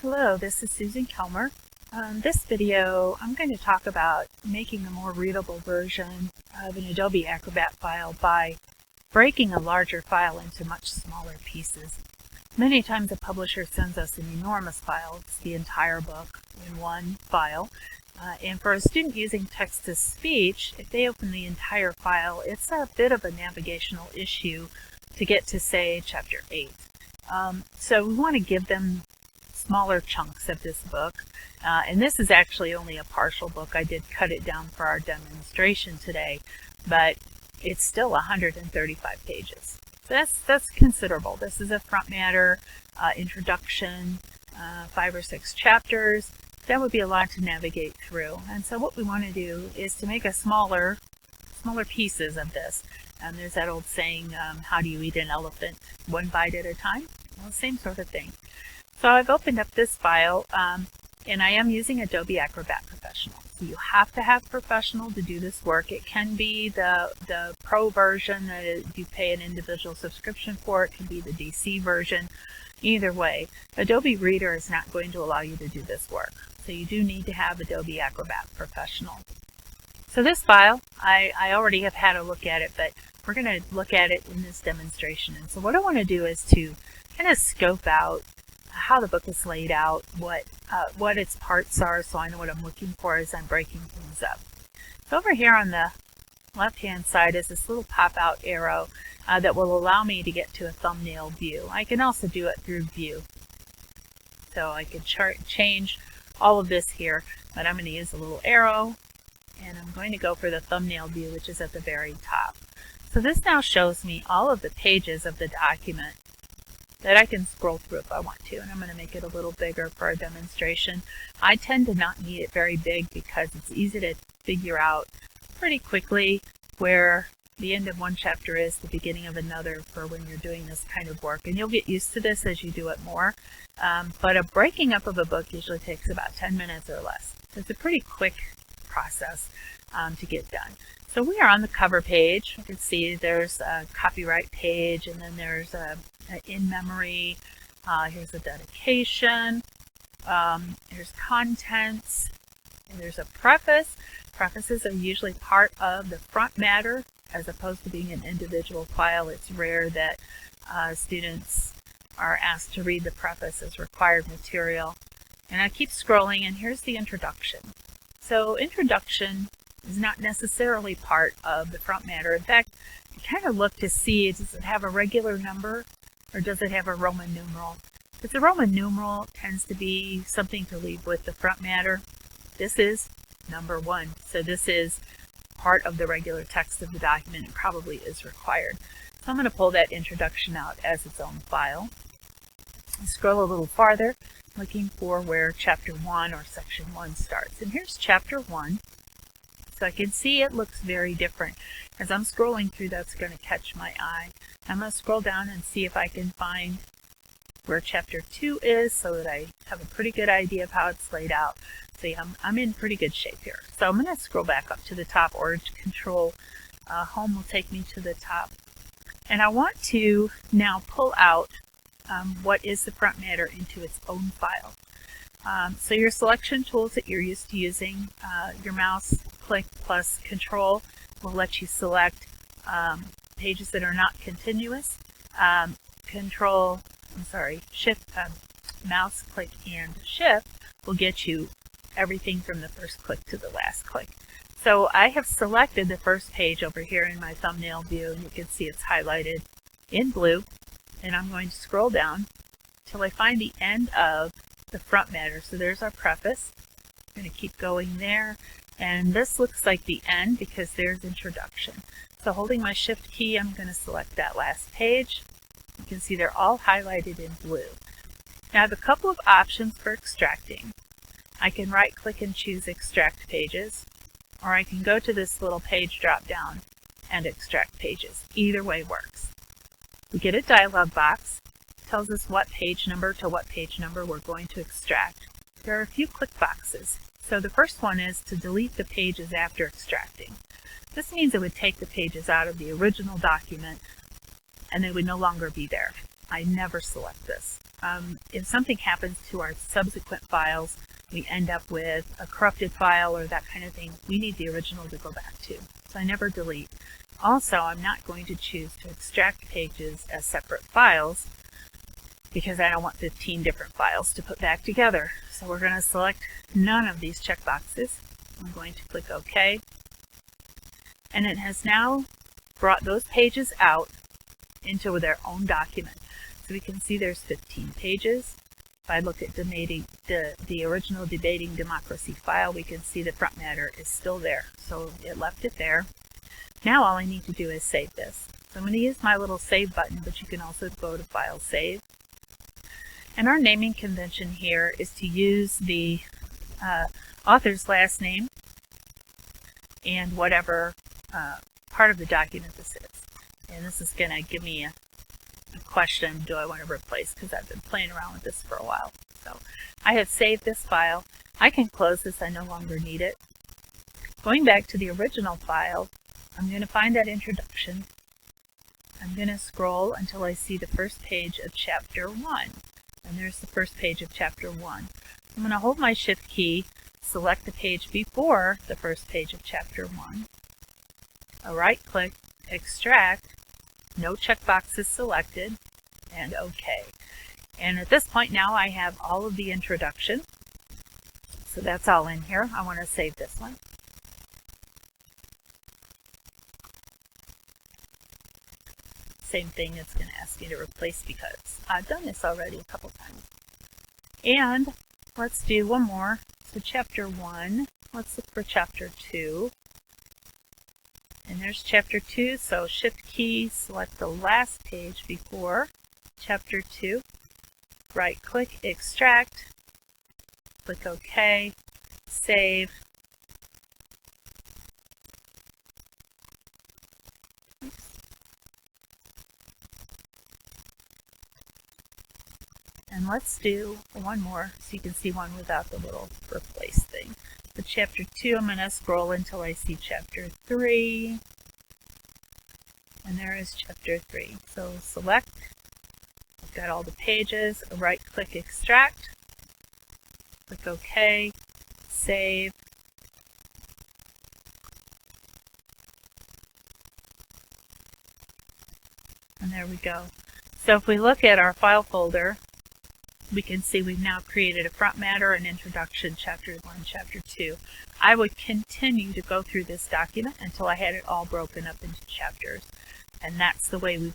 Hello, this is Susan Kelmer. This video, I'm going to talk about making a more readable version of an Adobe Acrobat file by breaking a larger file into much smaller pieces. Many times a publisher sends us an enormous file. It's the entire book in one file. And for a student using text-to-speech, if they open the entire file, it's a bit of a navigational issue to get to, say, Chapter 8. So we want to give them smaller chunks of this book. And this is actually only a partial book. I did cut it down for our demonstration today, but it's still 135 pages. So that's considerable. This is a front matter, introduction, 5 or 6 chapters. That would be a lot to navigate through. And so what we want to do is to make a smaller pieces of this. There's that old saying, how do you eat an elephant? One bite at a time? Well, same sort of thing. So I've opened up this file, and I am using Adobe Acrobat Professional. So you have to have Professional to do this work. It can be the Pro version that you pay an individual subscription for. It can be the DC version. Either way, Adobe Reader is not going to allow you to do this work. So you do need to have Adobe Acrobat Professional. So this file, I already have had a look at it, but we're going to look at it in this demonstration. And so what I want to do is to kind of scope out how the book is laid out, what its parts are, so I know what I'm looking for as I'm breaking things up. So over here on the left-hand side is this little pop-out arrow that will allow me to get to a thumbnail view. I can also do it through View. So I can change all of this here, but I'm going to use a little arrow, and I'm going to go for the thumbnail view, which is at the very top. So this now shows me all of the pages of the document that I can scroll through if I want to, and I'm going to make it a little bigger for a demonstration. I tend to not need it very big because it's easy to figure out pretty quickly where the end of one chapter is, the beginning of another, for when you're doing this kind of work. And you'll get used to this as you do it more. But a breaking up of a book usually takes about 10 minutes or less. So it's a pretty quick process to get done. So we are on the cover page. You can see there's a copyright page, and then there's a in memory. Here's a dedication. There's contents. And there's a preface. Prefaces are usually part of the front matter as opposed to being an individual file. It's rare that students are asked to read the preface as required material. And I keep scrolling, and here's the introduction. So introduction is not necessarily part of the front matter. In fact, you kind of look to see, does it have a regular number or does it have a Roman numeral? If it's a Roman numeral, it tends to be something to leave with the front matter. This is number 1. So this is part of the regular text of the document. It probably is required. So I'm going to pull that introduction out as its own file. Scroll a little farther, looking for where Chapter 1 or Section 1 starts. And here's Chapter 1. So I can see it looks very different. As I'm scrolling through, that's going to catch my eye. I'm going to scroll down and see if I can find where Chapter 2 is so that I have a pretty good idea of how it's laid out. See, I'm in pretty good shape here. So I'm going to scroll back up to the top, or Control Home will take me to the top. And I want to now pull out what is the front matter into its own file. So your selection tools that you're used to using, your mouse click plus Control will let you select pages that are not continuous. Shift, mouse click and Shift will get you everything from the first click to the last click. So I have selected the first page over here in my thumbnail view, and you can see it's highlighted in blue. And I'm going to scroll down till I find the end of the front matter. So there's our preface. I'm going to keep going there. And this looks like the end because there's introduction. So holding my Shift key, I'm going to select that last page. You can see they're all highlighted in blue. Now I have a couple of options for extracting. I can right click and choose Extract Pages, or I can go to this little page drop down and extract pages. Either way works. We get a dialog box. It tells us what page number to what page number we're going to extract. There are a few click boxes. So the first one is to delete the pages after extracting. This means it would take the pages out of the original document and they would no longer be there. I never select this. if something happens to our subsequent files, we end up with a corrupted file or that kind of thing, we need the original to go back to. So I never delete. Also, I'm not going to choose to extract pages as separate files because I don't want 15 different files to put back together. So we're going to select none of these checkboxes. I'm going to click OK. And it has now brought those pages out into their own document. So we can see there's 15 pages. If I look at the original Debating Democracy file, we can see the front matter is still there. So it left it there. Now all I need to do is save this. So I'm going to use my little Save button, but you can also go to File, Save. And our naming convention here is to use the author's last name and whatever part of the document this is. And this is going to give me a question, do I want to replace, because I've been playing around with this for a while. So I have saved this file. I can close this, I no longer need it. Going back to the original file, I'm going to find that introduction. I'm going to scroll until I see the first page of Chapter 1. And there's the first page of Chapter 1. I'm going to hold my Shift key, select the page before the first page of Chapter 1. A right click, extract, no checkboxes selected, and OK. And at this point now I have all of the introduction. So that's all in here. I want to save this one. Same thing, it's going to ask me to replace because I've done this already a couple times. And let's do one more. So Chapter 1, let's look for Chapter 2. And there's Chapter 2, so Shift key, select the last page before Chapter 2. Right click, extract, click OK, save. And let's do one more so you can see one without the little replace thing. For Chapter 2, I'm going to scroll until I see Chapter 3. And there is Chapter 3. So select, I've got all the pages, right click, extract, click OK, save. And there we go. So if we look at our file folder, we can see we've now created a front matter, an introduction, Chapter 1, Chapter 2. I would continue to go through this document until I had it all broken up into chapters. And that's the way we